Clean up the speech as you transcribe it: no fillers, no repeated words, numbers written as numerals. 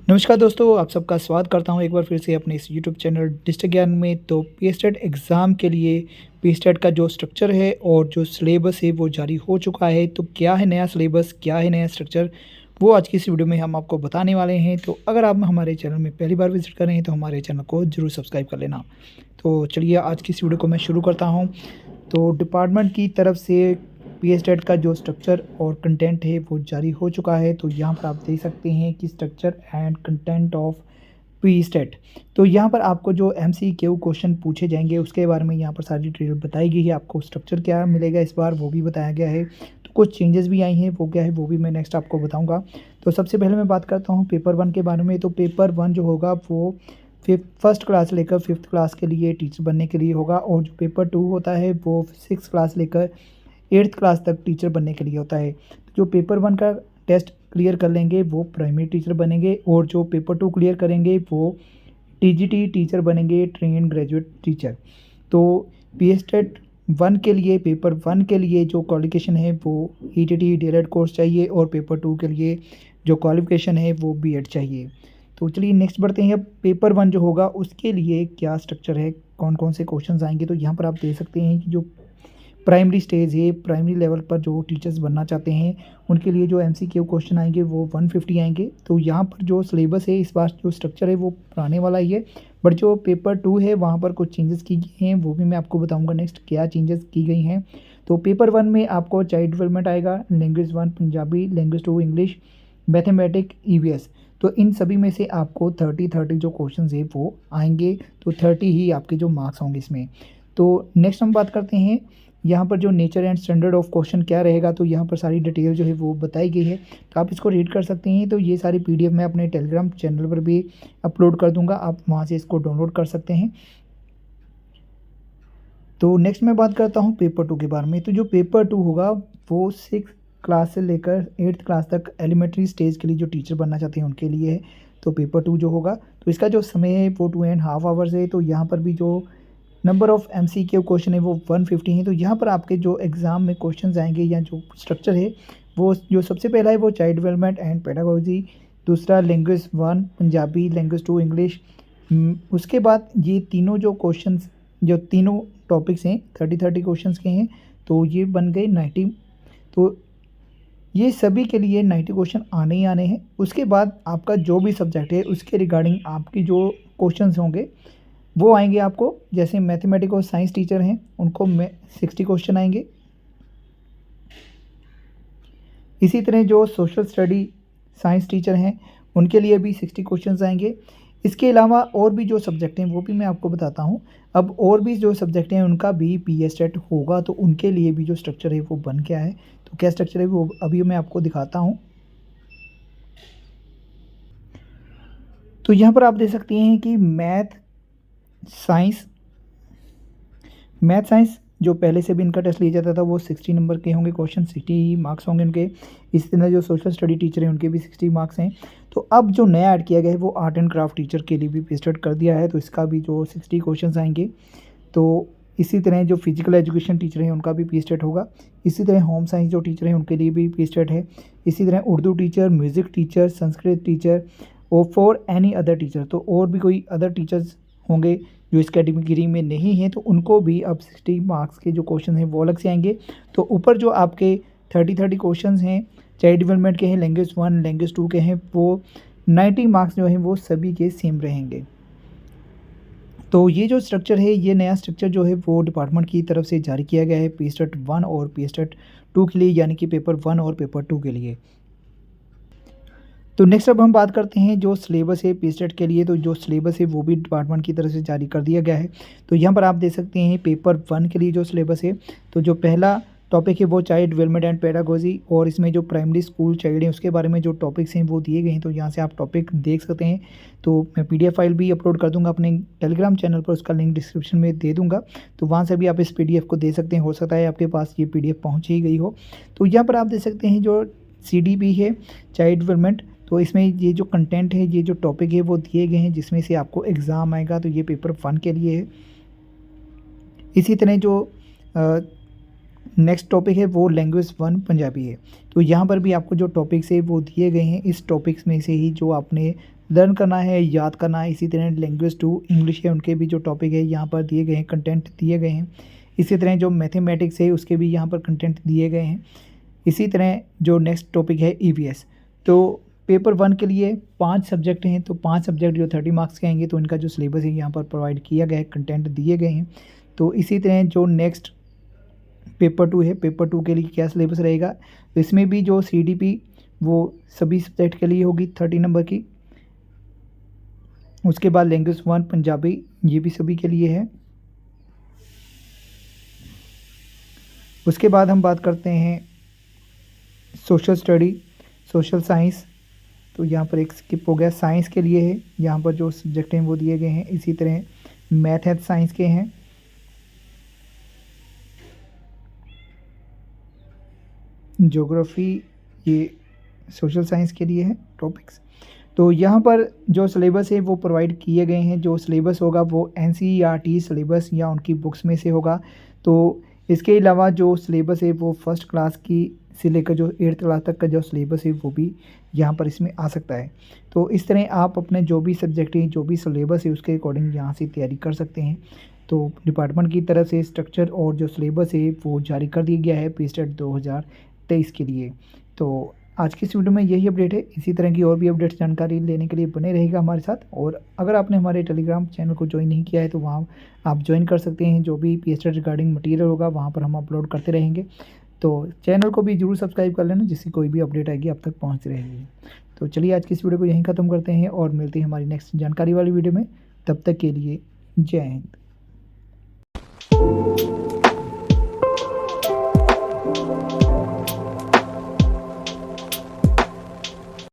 नमस्कार दोस्तों, आप सबका स्वागत करता हूं एक बार फिर से अपने इस यूट्यूब चैनल डिजिटल ज्ञान में। तो पीएसटेट एग्ज़ाम के लिए पीएसटेट का जो स्ट्रक्चर है और जो सिलेबस है वो जारी हो चुका है। तो क्या है नया सिलेबस, क्या है नया स्ट्रक्चर, वो आज की इस वीडियो में हम आपको बताने वाले हैं। तो अगर आप हमारे चैनल में पहली बार विज़िट कर रहे हैं तो हमारे चैनल को ज़रूर सब्सक्राइब कर लेना। तो चलिए आज की इस वीडियो को मैं शुरू करता हूँ। तो डिपार्टमेंट की तरफ से पीएसटेट का जो स्ट्रक्चर और कंटेंट है वो जारी हो चुका है। तो यहाँ पर आप देख सकते हैं कि स्ट्रक्चर एंड कंटेंट ऑफ पीएसटेट। तो यहाँ पर आपको जो एमसीक्यू क्वेश्चन पूछे जाएंगे उसके बारे में यहाँ पर सारी डिटेल बताई गई है। आपको स्ट्रक्चर क्या मिलेगा इस बार वो भी बताया गया है। तो कुछ चेंजेस भी आई हैं, वो क्या है वो भी मैं नेक्स्ट आपको बताऊँगा। तो सबसे पहले मैं बात करता हूँ पेपर 1 के बारे में। तो पेपर 1 जो होगा वो फर्स्ट क्लास से लेकर 5th क्लास के लिए टीचर बनने के लिए होगा, और जो पेपर 2 होता है वो 6th क्लास लेकर 8th क्लास तक टीचर बनने के लिए होता है। जो पेपर 1 का टेस्ट क्लियर कर लेंगे वो प्राइमरी टीचर बनेंगे, और जो पेपर 2 क्लियर करेंगे वो टीजीटी टीचर बनेंगे, ट्रेन ग्रेजुएट टीचर। तो पीएसटेट 1 के लिए पेपर 1 के लिए जो क्वालिफिकेशन है वो ईटीटी डीएलएड कोर्स चाहिए, और पेपर 2 के लिए जो क्वालिफिकेशन है वो बीएड चाहिए। तो चलिए नेक्स्ट बढ़ते हैं। अब पेपर 1 जो होगा उसके लिए क्या स्ट्रक्चर है, कौन कौन से क्वेश्चंस आएंगे। तो यहाँ पर आप देख सकते हैं कि जो प्राइमरी स्टेज है, प्राइमरी लेवल पर जो टीचर्स बनना चाहते हैं उनके लिए जो एमसीक्यू क्वेश्चन आएंगे वो 150 आएंगे। तो यहाँ पर जो सिलेबस है इस बार जो स्ट्रक्चर है वो पुराने वाला ही है, बट जो पेपर 2 है वहाँ पर कुछ चेंजेस की गई हैं, वो भी मैं आपको बताऊँगा नेक्स्ट क्या चेंजेस की गई हैं। तो पेपर 1 में आपको चाइल्ड डेवलपमेंट आएगा, language 1 Punjabi, language 2 English, mathematic, EVS. तो इन सभी में से आपको 30 जो क्वेश्चन है वो आएंगे। तो 30 ही आपके जो मार्क्स होंगे इसमें। तो नेक्स्ट हम बात करते हैं यहाँ पर जो nature and standard of question क्या रहेगा। तो यहाँ पर सारी डिटेल जो है वो बताई गई है, तो आप इसको रीड कर सकते हैं। तो ये सारी पीडीएफ मैं अपने टेलीग्राम चैनल पर भी अपलोड कर दूंगा, आप वहाँ से इसको डाउनलोड कर सकते हैं। तो नेक्स्ट मैं बात करता हूँ पेपर 2 के बारे में। तो जो पेपर 2 होगा वो 6th क्लास से लेकर 8th क्लास तक एलिमेंट्री स्टेज के लिए जो टीचर बनना चाहते हैं उनके लिए है। तो पेपर 2 जो होगा तो इसका जो समय है वो 2.5 आवर्स है। तो यहाँ पर भी जो नंबर ऑफ़ एमसीक्यू क्वेश्चन है वो 150 है। तो यहाँ पर आपके जो एग्ज़ाम में क्वेश्चंस आएंगे या जो स्ट्रक्चर है वो जो सबसे पहला है वो चाइल्ड डेवलपमेंट एंड पेडागोजी, दूसरा लैंग्वेज 1 पंजाबी, लैंग्वेज 2 इंग्लिश। उसके बाद ये तीनों जो क्वेश्चंस, जो तीनों टॉपिक्स हैं 30 क्वेश्चंस के हैं, तो ये बन गए 90। तो ये सभी के लिए 90 क्वेश्चन आने ही आने हैं। उसके बाद आपका जो भी सब्जेक्ट है उसके रिगार्डिंग आपकी जो क्वेश्चंस होंगे वो आएंगे आपको। जैसे मैथमेटिक्स और साइंस टीचर हैं उनको 60 क्वेश्चन आएंगे। इसी तरह जो सोशल स्टडी साइंस टीचर हैं उनके लिए भी 60 क्वेश्चंस आएंगे। इसके अलावा और भी जो सब्जेक्ट हैं वो भी मैं आपको बताता हूँ। अब और भी जो सब्जेक्ट हैं उनका भी पीएसटेट होगा, तो उनके लिए भी जो स्ट्रक्चर है वो बन गया है। तो क्या स्ट्रक्चर है वो अभी मैं आपको दिखाता हूँ। तो यहाँ पर आप देख सकते हैं कि मैथ साइंस जो पहले से भी इनका टेस्ट लिया जाता था वो 60 नंबर के होंगे, क्वेश्चन 60 मार्क्स होंगे उनके। इसी तरह जो सोशल स्टडी टीचर हैं उनके भी 60 मार्क्स हैं। तो अब जो नया ऐड किया गया है वो आर्ट एंड क्राफ्ट टीचर के लिए भी पेस्टेड कर दिया है, तो इसका भी जो 60 क्वेश्चन आएंगे। तो इसी तरह जो फिजिकल एजुकेशन टीचर हैं उनका भी पीएसटेट होगा। इसी तरह होम साइंस जो टीचर हैं उनके लिए भी पीएसटेट है। इसी तरह Urdu teacher, music teacher, Sanskrit teacher और फॉर एनी अदर टीचर, तो और भी कोई अदर टीचर्स होंगे जो इस कैटेगरी में नहीं हैं तो उनको भी अब 60 मार्क्स के जो क्वेश्चन हैं वो अलग से आएंगे। तो ऊपर जो आपके 30 क्वेश्चन हैं चाइल्ड डेवलपमेंट के हैं, लैंग्वेज 1 लैंग्वेज 2 के हैं, वो 90 मार्क्स जो हैं वो सभी के सेम रहेंगे। तो ये जो स्ट्रक्चर है, ये नया स्ट्रक्चर जो है वो डिपार्टमेंट की तरफ से जारी किया गया है पीएसटेट 1 और पीएसटेट 2 के लिए, यानी कि पेपर 1 और पेपर 2 के लिए। तो नेक्स्ट अब हम बात करते हैं जो सिलेबस है पीएसटेट के लिए। तो जो सिलेबस है वो भी डिपार्टमेंट की तरफ से जारी कर दिया गया है। तो यहाँ पर आप देख सकते हैं पेपर 1 के लिए जो सिलेबस है, तो जो पहला टॉपिक है वो चाइल्ड डेवलपमेंट एंड पेडागोजी, और इसमें जो प्राइमरी स्कूल चाइल्ड है उसके बारे में जो टॉपिक्स हैं वो दिए गए हैं। तो यहाँ से आप टॉपिक देख सकते हैं। तो मैं पीडीएफ फाइल भी अपलोड कर दूंगा अपने टेलीग्राम चैनल पर, उसका लिंक डिस्क्रिप्शन में दे दूंगा, तो वहाँ से भी आप इस पीडीएफ को दे सकते हैं। हो सकता है आपके पास ये पीडीएफ पहुँच ही गई हो। तो यहाँ पर आप देख सकते हैं जो सीडीपी है चाइल्ड डेवलपमेंट, तो इसमें ये जो कंटेंट है, ये जो टॉपिक है वो दिए गए हैं जिसमें से आपको एग्ज़ाम आएगा। तो ये पेपर 1 के लिए है। इसी तरह जो नेक्स्ट टॉपिक है वो लैंग्वेज 1 पंजाबी है। तो यहाँ पर भी आपको जो टॉपिक्स है वो दिए गए हैं, इस टॉपिक्स में से ही जो आपने लर्न करना है, याद करना है। इसी तरह लैंग्वेज 2 इंग्लिश है, उनके भी जो टॉपिक है यहाँ पर दिए गए हैं, कंटेंट दिए गए हैं। इसी तरह जो मैथमेटिक्स है उसके भी यहाँ पर कंटेंट दिए गए हैं। इसी तरह जो नेक्स्ट टॉपिक है ईवीएस। तो पेपर 1 के लिए 5 सब्जेक्ट हैं, तो 5 सब्जेक्ट जो 30 मार्क्स के आएंगे, तो इनका जो सिलेबस है यहाँ पर प्रोवाइड किया गया है, कंटेंट दिए गए हैं। तो इसी तरह जो नेक्स्ट पेपर 2 है, पेपर 2 के लिए क्या सिलेबस रहेगा, तो इसमें भी जो सीडीपी वो सभी सब्जेक्ट के लिए होगी 30 नंबर की। उसके बाद लैंग्वेज 1 पंजाबी, ये भी सभी के लिए है। उसके बाद हम बात करते हैं सोशल स्टडी, सोशल साइंस। तो यहाँ पर एक स्किप हो गया, साइंस के लिए है, यहाँ पर जो सब्जेक्ट हैं वो दिए गए हैं। इसी तरह मैथ है साइंस के हैं। ज्योग्राफी ये सोशल साइंस के लिए है टॉपिक्स। तो यहाँ पर जो सिलेबस है वो प्रोवाइड किए गए हैं। जो सिलेबस होगा वो एनसीईआरटी सिलेबस या उनकी बुक्स में से होगा। तो इसके अलावा जो सिलेबस है वो फर्स्ट क्लास की से लेकर जो 8th क्लास तक का जो सिलेबस है वो भी यहाँ पर इसमें आ सकता है। तो इस तरह आप अपने जो भी सब्जेक्ट है, जो भी सिलेबस है, उसके अकॉर्डिंग यहाँ से तैयारी कर सकते हैं। तो डिपार्टमेंट की तरफ से स्ट्रक्चर और जो सिलेबस है वो जारी कर दिया गया है पीएसटेट 2023 के लिए। तो आज की इस वीडियो में यही अपडेट है। इसी तरह की और भी अपडेट्स जानकारी लेने के लिए बने रहेगा हमारे साथ। और अगर आपने हमारे टेलीग्राम चैनल को ज्वाइन नहीं किया है तो वहाँ आप ज्वाइन कर सकते हैं। जो भी पीएसटेट रिगार्डिंग मटेरियल होगा वहाँ पर हम अपलोड करते रहेंगे। तो चैनल को भी जरूर सब्सक्राइब कर लेना, जिससे कोई भी अपडेट आएगी आप तक पहुँच रहेगी। तो चलिए आज की इस वीडियो को यहीं ख़त्म करते हैं और मिलते हैं हमारी नेक्स्ट जानकारी वाली वीडियो में। तब तक के लिए जय हिंद।